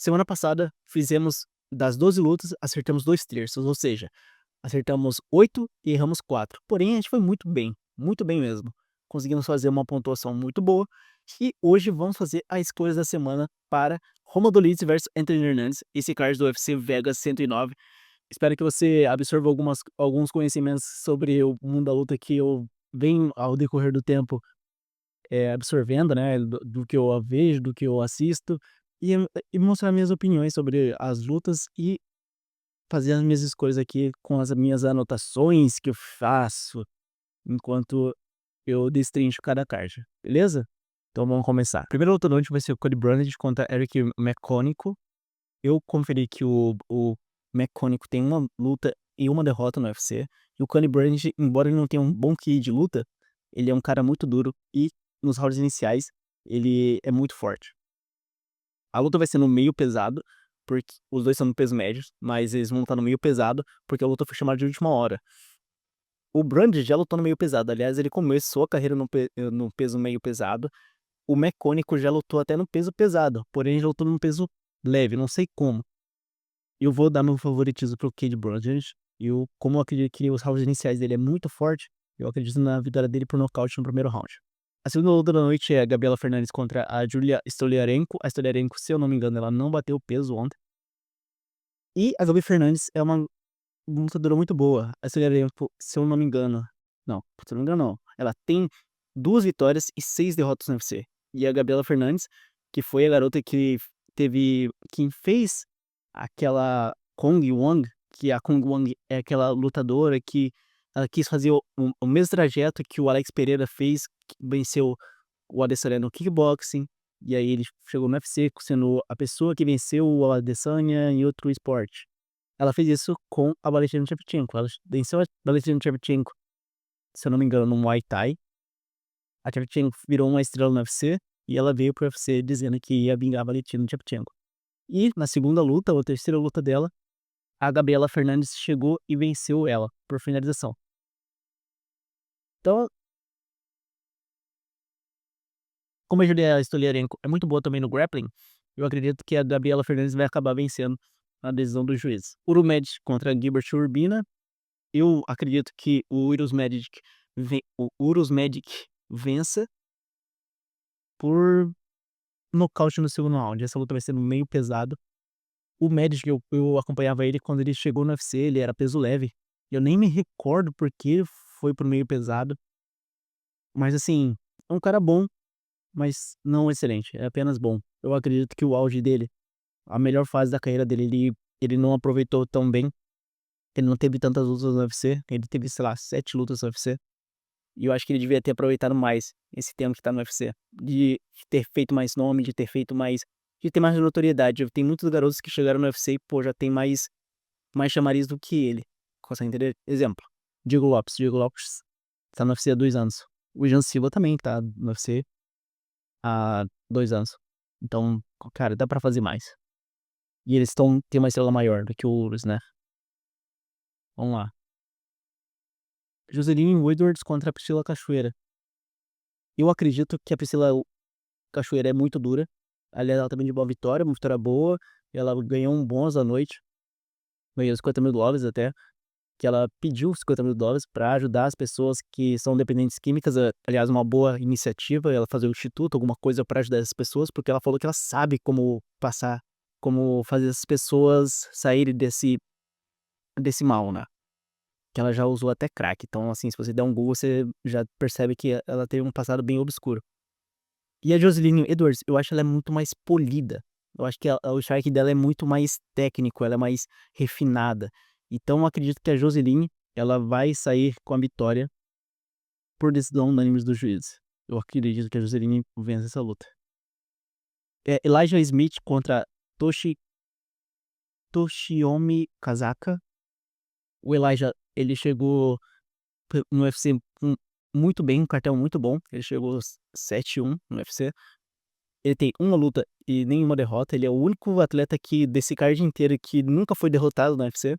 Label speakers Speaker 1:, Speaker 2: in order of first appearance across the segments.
Speaker 1: Semana passada fizemos das 12 lutas, acertamos 2/3, ou seja, acertamos 8 e erramos 4. Porém, a gente foi muito bem mesmo. Conseguimos fazer uma pontuação muito boa e hoje vamos fazer a escolha da semana para Roma Dolidze versus Anthony Hernandes, esse card do UFC Vegas 109. Espero que você absorva alguns conhecimentos sobre o mundo da luta que eu venho ao decorrer do tempo absorvendo, né, do que eu vejo, do que eu assisto, e mostrar minhas opiniões sobre as lutas e fazer as minhas escolhas aqui com as minhas anotações que eu faço enquanto eu destrincho cada card, beleza? Então vamos começar. A primeira luta da noite vai ser o Cody Brundage contra Eric McCônico. Eu conferi que o McCônico tem uma luta e uma derrota no UFC, e o Cody Brundage, embora ele não tenha um bom QI de luta, ele é um cara muito duro e nos rounds iniciais ele é muito forte. A luta vai ser no meio pesado, porque os dois são no peso médio, mas eles vão lutar no meio pesado, porque a luta foi chamada de última hora. O Brundage já lutou no meio pesado, aliás, ele começou a carreira no peso meio pesado. O Mecônico já lutou até no peso pesado, porém ele lutou no peso leve, não sei como. Eu vou dar meu favoritismo pro Cody Brundage, como eu acredito que os rounds iniciais dele é muito forte, eu acredito na vitória dele por nocaute no primeiro round. A segunda luta da noite é a Gabriela Fernandes contra a Julia Stoliarenko. A Stoliarenko, se eu não me engano, ela não bateu peso ontem. E a Gabi Fernandes é uma lutadora muito boa. A Stoliarenko, se eu não me engano, não, se eu não me engano não, ela tem 2 vitórias e 6 derrotas no UFC. E a Gabriela Fernandes, que foi a garota quem fez aquela Kong Wong, que a Kong Wong é aquela lutadora que ela quis fazer o mesmo trajeto que o Alex Pereira fez, que venceu o Adesanya no kickboxing, e aí ele chegou no UFC sendo a pessoa que venceu o Adesanya em outro esporte. Ela fez isso com a Valentina Shevchenko. Ela venceu a Valentina Shevchenko, se eu não me engano, no Muay Thai. A Shevchenko virou uma estrela no UFC e ela veio pro UFC dizendo que ia vingar a Valentina Shevchenko. E na segunda luta, ou terceira luta dela, a Gabriela Fernandes chegou e venceu ela por finalização. Então, como a Julia Stoliarenko é muito boa também no grappling, eu acredito que a Gabriela Fernandes vai acabar vencendo a decisão do juiz. Urumedic contra Gilbert Urbina. Eu acredito que o Urus Medic vença por nocaute no segundo round. Essa luta vai ser no meio pesado. O Medic, eu acompanhava ele quando ele chegou no UFC, ele era peso leve. Eu nem me recordo porque foi pro meio pesado. Mas assim, é um cara bom, mas não excelente, é apenas bom. Eu acredito que o auge dele, a melhor fase da carreira dele, ele não aproveitou tão bem. Ele não teve tantas lutas no UFC, ele teve, sei lá, 7 lutas no UFC. E eu acho que ele devia ter aproveitado mais esse tempo que tá no UFC, de ter feito mais nome, de ter mais notoriedade. Tem muitos garotos que chegaram no UFC e, pô, já tem mais chamariz do que ele. Consegue entender? Exemplo, Diego Lopes tá no UFC há 2 anos. O Jean Silva também tá no UFC há 2 anos. Então, cara, dá pra fazer mais. E eles têm uma estrela maior do que o Urus, né? Vamos lá. Joseline Edwards contra a Priscila Cachoeira. Eu acredito que a Priscila Cachoeira é muito dura. Aliás, ela também de boa vitória, uma vitória boa. Ela ganhou um bônus à noite. Ganhou $50.000 até. Que ela pediu $50.000 para ajudar as pessoas que são dependentes químicas. Aliás, uma boa iniciativa, ela fazer um instituto, alguma coisa para ajudar essas pessoas, porque ela falou que ela sabe como fazer as pessoas saírem desse mal, né? Que ela já usou até crack. Então, assim, se você der um Google, você já percebe que ela tem um passado bem obscuro. E a Joseline Edwards, eu acho ela é muito mais polida. Eu acho que o strike dela é muito mais técnico, ela é mais refinada. Então eu acredito que a Joseline, ela vai sair com a vitória por decisão unânime dos juízes. Eu acredito que a Joseline vence essa luta. Elijah Smith contra Toshiomi Kazaka. O Elijah, ele chegou no UFC muito bem, um cartel muito bom. Ele chegou 7-1 no UFC. Ele tem uma luta e nenhuma derrota. Ele é o único atleta desse card inteiro que nunca foi derrotado no UFC.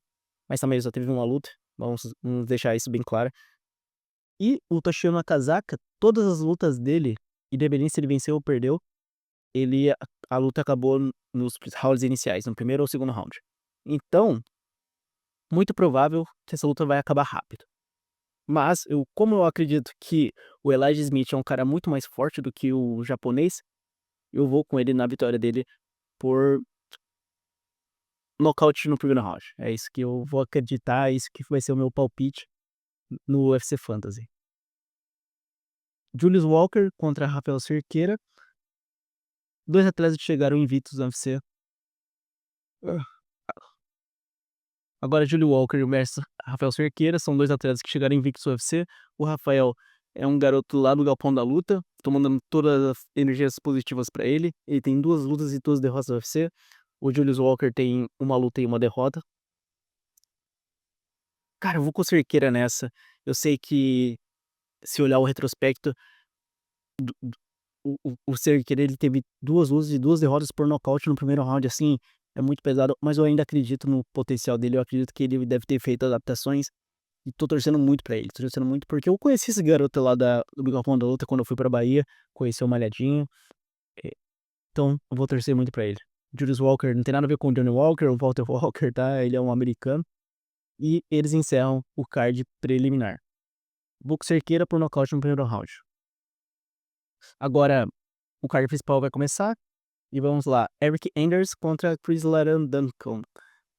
Speaker 1: Mas também ele só teve uma luta. Vamos deixar isso bem claro. E o Toshiyama Nakazaka, todas as lutas dele, independente se ele venceu ou perdeu, ele a luta acabou nos rounds iniciais, no primeiro ou segundo round. Então, muito provável que essa luta vai acabar rápido. Mas como eu acredito que o Elijah Smith é um cara muito mais forte do que o japonês, eu vou com ele na vitória dele por nocaute no primeiro round. É isso que eu vou acreditar, é isso que vai ser o meu palpite no UFC Fantasy. Julius Walker contra Rafael Cerqueira. 2 atletas que chegaram invictos no UFC. Agora Julius Walker versus Rafael Cerqueira são 2 atletas que chegaram invictos no UFC. O Rafael é um garoto lá do galpão da luta, tô mandando todas as energias positivas pra ele. Ele tem 2 lutas e 2 derrotas no UFC. O Julius Walker tem 1 luta e 1 derrota. Cara, eu vou com o Cerqueira nessa. Eu sei que, se olhar o retrospecto, do o Cerqueira, ele teve 2 lutas e 2 derrotas por nocaute no primeiro round, assim, é muito pesado, mas eu ainda acredito no potencial dele, eu acredito que ele deve ter feito adaptações, e tô torcendo muito pra ele, tô torcendo muito, porque eu conheci esse garoto lá do galpão da luta quando eu fui pra Bahia, conheci o Malhadinho, então eu vou torcer muito pra ele. Julius Walker não tem nada a ver com o Johnny Walker, o Walter Walker, tá, ele é um americano, e eles encerram o card preliminar. Vou com Cerqueira por nocaute no primeiro round. Agora, o card principal vai começar, e vamos lá, Eric Anders contra Chris Duncan,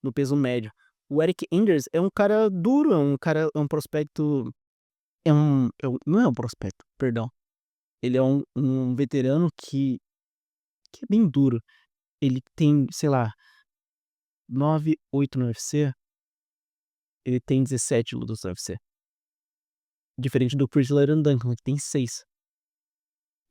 Speaker 1: no peso médio. O Eric Anders é um cara duro, é um prospecto, não é um prospecto, perdão. Ele é um veterano que é bem duro. Ele tem, sei lá, 9, 8 no UFC, ele tem 17 lutas no UFC. Diferente do Chris Duncan, que tem 6.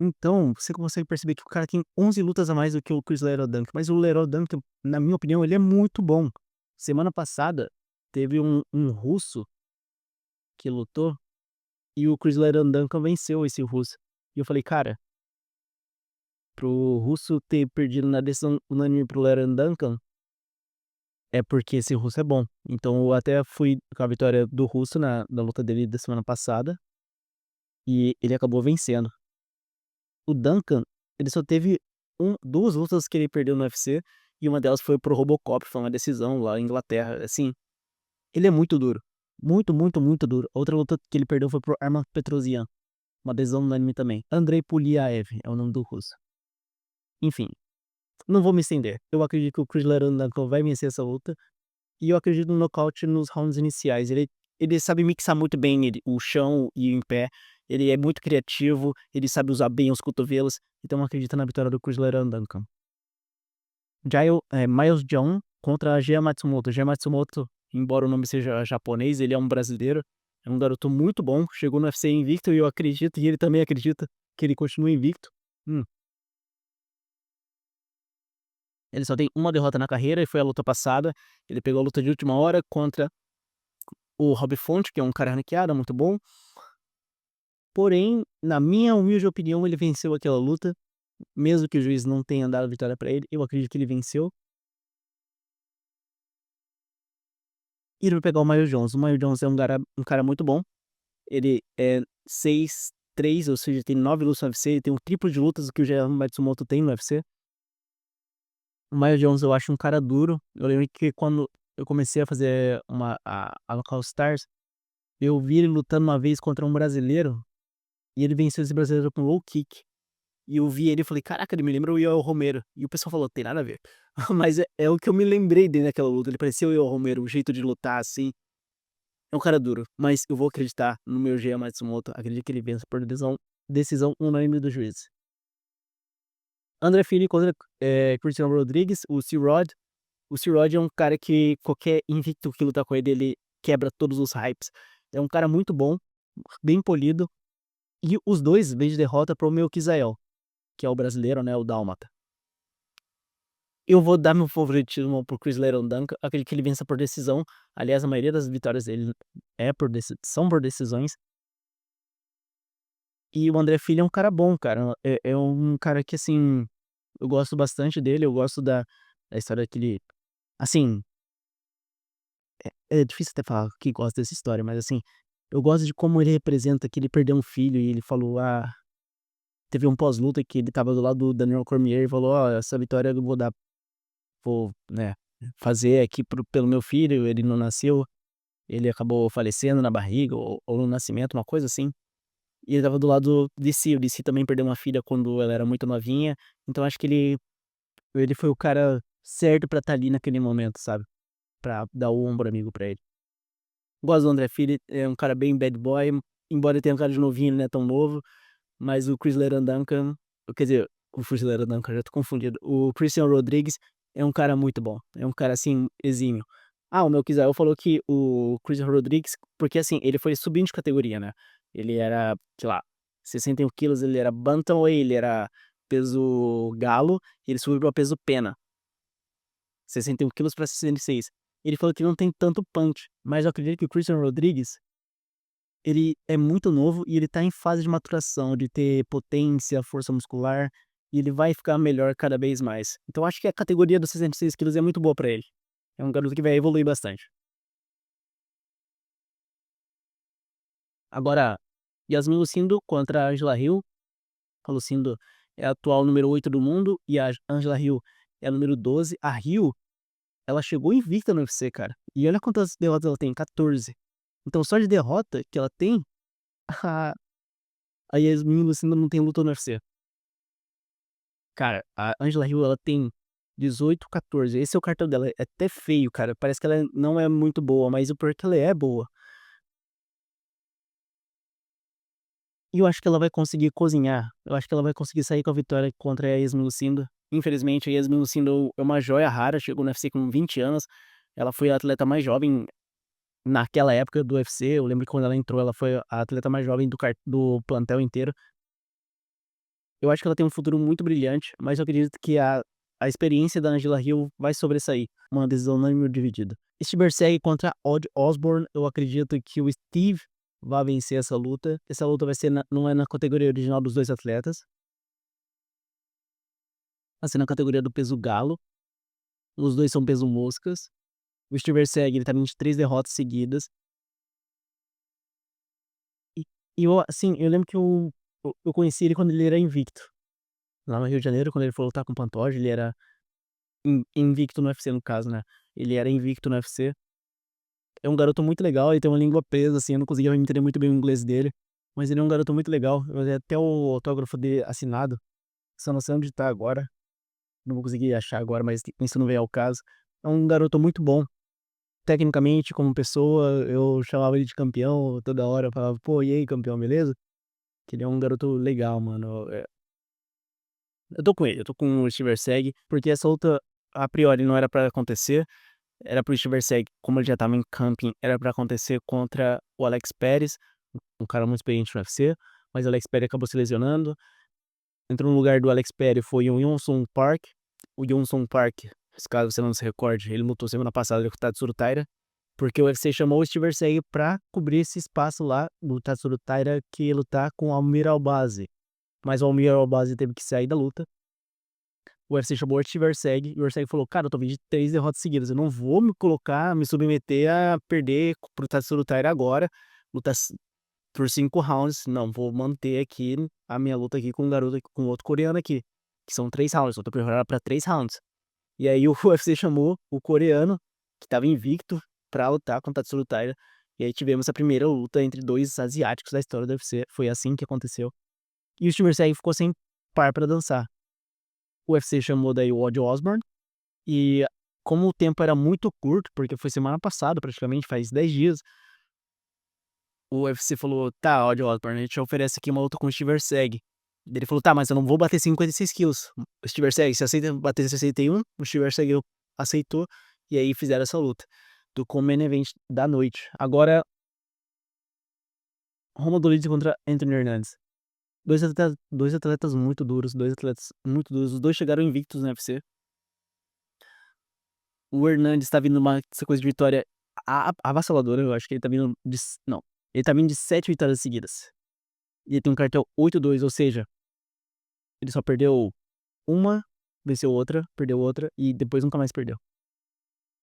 Speaker 1: Então, você consegue perceber que o cara tem 11 lutas a mais do que o Chris Duncan, mas o Duncan, na minha opinião, ele é muito bom. Semana passada, teve um russo que lutou, e o Chris Duncan venceu esse russo. E eu falei: "Cara, pro russo ter perdido na decisão unânime pro Duncan, é porque esse russo é bom". Então eu até fui com a vitória do russo na luta dele da semana passada, e ele acabou vencendo. O Duncan, ele só teve 2 lutas que ele perdeu no UFC, e uma delas foi pro Robocop, foi uma decisão lá em Inglaterra, assim, ele é muito duro. Muito, muito, muito duro. Outra luta que ele perdeu foi pro Arman Petrosyan, uma decisão unânime também. Andrei Puliaev é o nome do russo. Enfim, não vou me estender. Eu acredito que o Chris Duncan vai vencer essa luta, e eu acredito no nocaute nos rounds iniciais. Ele sabe mixar muito bem o chão e o em pé, ele é muito criativo, ele sabe usar bem os cotovelos, então eu acredito na vitória do Chris Duncan. Miles John contra Gia Matsumoto. Gia Matsumoto, embora o nome seja japonês, ele é um brasileiro, é um garoto muito bom, chegou no UFC invicto, e eu acredito, e ele também acredita, que ele continua invicto. Hum. Ele só tem 1 derrota na carreira, e foi a luta passada. Ele pegou a luta de última hora contra o Rob Font, que é um cara ranqueado, muito bom. Porém, na minha humilde opinião, ele venceu aquela luta, mesmo que o juiz não tenha dado a vitória pra ele, eu acredito que ele venceu. E ele vai pegar o Miles Jones. O Miles Jones é um cara muito bom. Ele é 6'3", ou seja, tem 9 lutas no UFC, ele tem o triplo de lutas do que o Gia Matsumoto tem no UFC. O Miles Jones eu acho um cara duro. Eu lembro que quando eu comecei a fazer a Local Stars, eu vi ele lutando uma vez contra um brasileiro, e ele venceu esse brasileiro com low kick. E eu vi ele e falei: "Caraca, ele me lembra o Yoel Romero". E o pessoal falou: "Tem nada a ver". Mas é o que eu me lembrei dele naquela luta, ele parecia o Yoel Romero, o jeito de lutar, assim. É um cara duro, mas eu vou acreditar no meu Gia Matsumoto, acredito que ele vença por decisão unânime do juiz. André Fili contra, Cristiano Rodrigues, o C-Rod. O C-Rod é um cara que qualquer invicto que lutar com ele quebra todos os hypes. É um cara muito bom, bem polido, e os 2 vêm de derrota para o meu Kizael, que é o brasileiro, né, o dálmata. Eu vou dar meu favoritismo pro Chris Duncan, acredito que ele vença por decisão. Aliás, a maioria das vitórias dele são por decisões. E o André Fili é um cara bom, cara, é um cara que, assim, eu gosto bastante dele, eu gosto da história que ele, assim, é difícil até falar que gosta dessa história, mas, assim, eu gosto de como ele representa que ele perdeu um filho e ele falou: "Ah, teve um pós-luta que ele tava do lado do Daniel Cormier e falou: "Ó, essa vitória eu vou dar vou, né, fazer aqui pelo meu filho, ele não nasceu, ele acabou falecendo na barriga ou no nascimento", uma coisa assim. E ele tava do lado de si, o DC também perdeu uma filha quando ela era muito novinha, então acho que ele foi o cara certo pra estar ali naquele momento, sabe, pra dar o ombro amigo pra ele. Gosto do André Fili, é um cara bem bad boy, embora ele tenha um cara de novinho, ele não é tão novo, mas o Chris Duncan, quer dizer, o Chris Duncan, já tô confundido. O Christian Rodrigues é um cara muito bom, é um cara, assim, exímio. Ah, o Melquizael falou que o Christian Rodrigues porque, assim, ele foi subindo de categoria, né, ele era, sei lá, 61 quilos, ele era bantamweight, ele era peso galo, e ele subiu pra peso pena, 61 quilos pra 66. Ele falou que não tem tanto punch, mas eu acredito que o Christian Rodrigues ele é muito novo e ele tá em fase de maturação, de ter potência, força muscular, e ele vai ficar melhor cada vez mais. Então acho que a categoria dos 66 quilos é muito boa pra ele. É um garoto que vai evoluir bastante. Agora, Yasmin Lucindo contra a Angela Hill. A Lucindo é a atual número 8 do mundo e a Angela Hill é a número 12. A Hill, ela chegou invicta no UFC, cara. E olha quantas derrotas ela tem, 14. Então só de derrota que ela tem, a a Yasmin Lucindo não tem luta no UFC. Cara, a Angela Hill, ela tem 18, 14. Esse é o cartão dela. É até feio, cara. Parece que ela não é muito boa, mas o pior é que ela é boa. E eu acho que ela vai conseguir cozinhar. Eu acho que ela vai conseguir sair com a vitória contra a Yasmin Lucindo. Infelizmente, a Yasmin Lucindo é uma joia rara. Chegou no UFC com 20 anos. Ela foi a atleta mais jovem naquela época do UFC. Eu lembro que quando ela entrou, ela foi a atleta mais jovem do plantel inteiro. Eu acho que ela tem um futuro muito brilhante, mas eu acredito que a experiência da Angela Hill vai sobressair, uma decisão unânime dividida. Steve Berceg contra Odd Osborne, eu acredito que o Steve vai vencer essa luta. Essa luta vai ser não é na categoria original dos dois atletas, vai ser na categoria do peso galo. Os dois são peso moscas. O Steve Berceg, ele tá vindo de 3 derrotas seguidas. E, e eu, assim, eu lembro que eu conheci ele quando ele era invicto. Lá no Rio de Janeiro, quando ele foi lutar com o Pantoja, ele era invicto no UFC, no caso, né. Ele era invicto no UFC. É um garoto muito legal, ele tem uma língua presa, assim, eu não conseguia entender muito bem o inglês dele, mas ele é um garoto muito legal. Eu tenho até o autógrafo dele assinado, só não sei onde tá agora, não vou conseguir achar agora, mas isso não vem ao caso. É um garoto muito bom, tecnicamente, como pessoa, eu chamava ele de campeão toda hora, eu falava: "Pô, e aí campeão, beleza?" Que ele é um garoto legal, mano, eu tô com ele, eu tô com o Steve Erceg, porque essa luta, a priori, não era pra acontecer. Era pro Steve Erceg, como ele já estava em camping, era pra acontecer contra o Alex Perez, um cara muito experiente no UFC, mas o Alex Perez acabou se lesionando. Entrou no lugar do Alex Perez foi o Yoon Park. O Yoon Park, caso você não se recorde, ele lutou semana passada com o Tatsuro Taira, porque o UFC chamou o Steve Erceg pra cobrir esse espaço lá do Tatsuro Taira que ia lutar com o Almir Albazi, mas o Almir Albazi teve que sair da luta. O UFC chamou o Steve Erceg, e o Erceg falou: "Cara, eu tô vindo de 3 derrotas seguidas, eu não vou me submeter a perder pro Tatsuro Taira agora, luta por 5 rounds, não, vou manter aqui a minha luta aqui com um garoto com outro coreano aqui, que são 3 rounds, eu tô preparado pra 3 rounds". E aí o UFC chamou o coreano, que estava invicto, pra lutar com o Tatsuro Taira, e aí tivemos a primeira luta entre 2 asiáticos da história do UFC, foi assim que aconteceu. E o Steve Erceg ficou sem par pra dançar. O UFC chamou daí o Odd Osbourne, e como o tempo era muito curto, porque foi semana passada praticamente, faz 10 dias, o UFC falou: "Tá, Odd Osbourne, a gente oferece aqui uma luta com o Steve Erceg". Daí ele falou: "Tá, mas eu não vou bater 56 quilos. O Steve Erceg, você aceita bater 61?" O Steve Erceg aceitou, e aí fizeram essa luta, do co-main event da noite. Agora, Roma Dolidze contra Anthony Hernandez. 2 atletas muito duros, 2 atletas muito duros, os 2 chegaram invictos no UFC. O Hernandes tá vindo numa sequência de vitória avassaladora, eu acho que ele tá vindo de s não, ele tá vindo de 7 vitórias seguidas. E ele tem um cartel 8-2, ou seja, ele só perdeu uma, venceu outra, perdeu outra e depois nunca mais perdeu.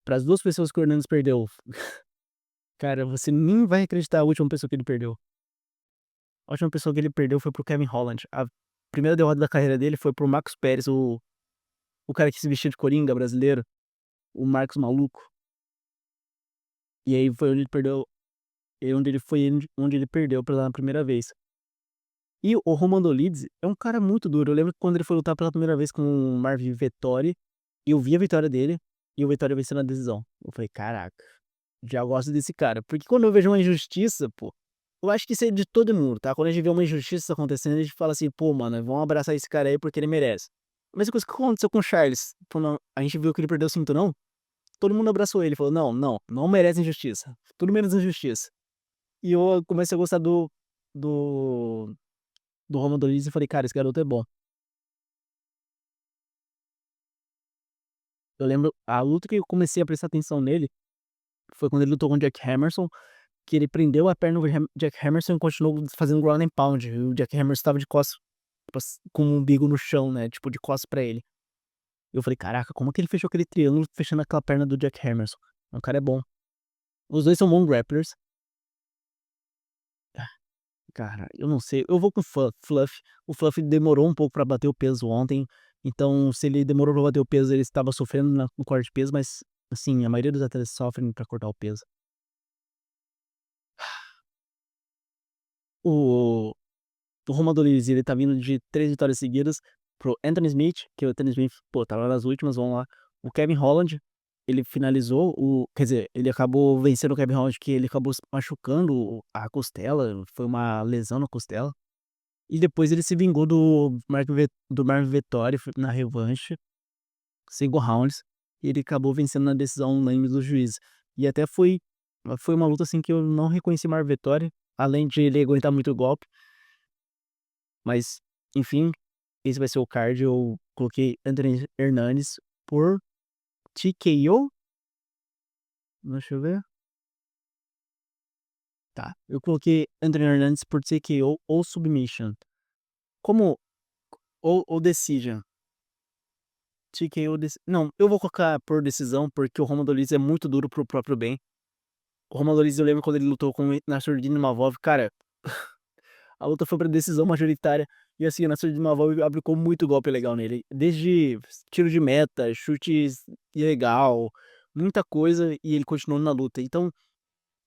Speaker 1: Para as 2 pessoas que o Hernandes perdeu, cara, você nem vai acreditar a última pessoa que ele perdeu. A última pessoa que ele perdeu foi para o Kevin Holland, há primeira derrota da carreira dele foi pro Marcos Pérez, o cara que se vestia de coringa brasileiro, o Marcos Maluco. E aí foi onde ele perdeu, e onde ele foi onde ele perdeu pela primeira vez. E o Roman Dolidze é um cara muito duro. Eu lembro que quando ele foi lutar pela primeira vez com o Marvin Vettori, eu vi a vitória dele e o Vettori venceu na decisão. Eu falei, caraca, já gosto desse cara. Porque quando eu vejo uma injustiça, pô, eu acho que isso é de todo mundo, tá? Quando a gente vê uma injustiça acontecendo, a gente fala assim, pô, mano, vamos abraçar esse cara aí porque ele merece. A mesma coisa que aconteceu com o Charles. Quando a gente viu que ele perdeu o cinturão, todo mundo abraçou ele. Falou, não, não, não merece injustiça. Tudo menos injustiça. E eu comecei a gostar do, do Roman Dolidze e falei, cara, esse garoto é bom. Eu lembro, a luta que eu comecei a prestar atenção nele foi quando ele lutou com o Jack Hermanson, que ele prendeu a perna do Jack Hermanson e continuou fazendo ground and pound. E o Jack Hermanson estava de costas, tipo, com o umbigo no chão, né? Tipo, de costas pra ele. Eu falei, caraca, como que ele fechou aquele triângulo fechando aquela perna do Jack Hermanson? O cara é bom. Os dois são bons grapplers. Ah, cara, eu não sei. Eu vou com o Fluff. O Fluff demorou um pouco pra bater o peso ontem. Então, se ele demorou pra bater o peso, ele estava sofrendo no corte de peso, mas, assim, a maioria dos atletas sofrem pra cortar o peso. O, o Roman Dolidze, ele tá vindo de 3 vitórias seguidas pro Anthony Smith, que o Anthony Smith, pô, tá lá nas últimas, vamos lá. O Kevin Holland, ele finalizou quer dizer, ele acabou vencendo o Kevin Holland, que ele acabou se machucando a costela, foi uma lesão na costela. E depois ele se vingou do Marvin Vettori na revanche, 5 rounds, e ele acabou vencendo na decisão unânime do juiz. E até foi uma luta assim que eu não reconheci Marvin Vettori, além de ele aguentar muito golpe, mas enfim, esse vai ser o card. Eu coloquei Anthony Hernandes por TKO. Deixa eu ver. Tá. Eu coloquei Anthony Hernandes por TKO ou Submission. Como. Ou Decision. TKO. Não, eu vou colocar por decisão porque o Roman Dolidze é muito duro pro próprio bem. O Roman Dolidze, eu lembro quando ele lutou com o Nassourdine Mavov. Cara, a luta foi pra decisão majoritária. E assim, o Nassourdine Mavov aplicou muito golpe legal nele. Desde tiro de meta, chutes ilegal, muita coisa. E ele continuou na luta. Então,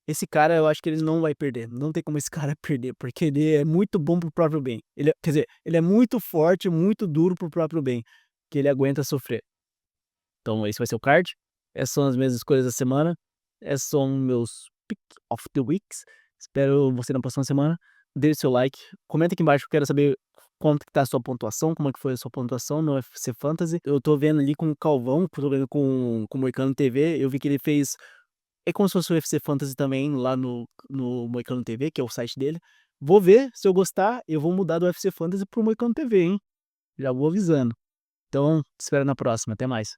Speaker 1: esse cara, eu acho que ele não vai perder. Não tem como esse cara perder, porque ele é muito bom pro próprio bem. Quer dizer, ele é muito forte, muito duro pro próprio bem, que ele aguenta sofrer. Então, esse vai ser o card. Essas são as minhas escolhas da semana. Esses são meus pick of the weeks. Espero você na próxima semana. Deixe seu like. Comenta aqui embaixo, eu quero saber quanto que tá a sua pontuação, como é que foi a sua pontuação no UFC Fantasy. Eu tô vendo ali com o Calvão, tô vendo com o Moicano TV. Eu vi que ele fez é como se fosse o UFC Fantasy também, lá no Moicano TV, que é o site dele. Vou ver, se eu gostar, eu vou mudar do UFC Fantasy pro Moicano TV, hein? Já vou avisando. Então, te espero na próxima. Até mais.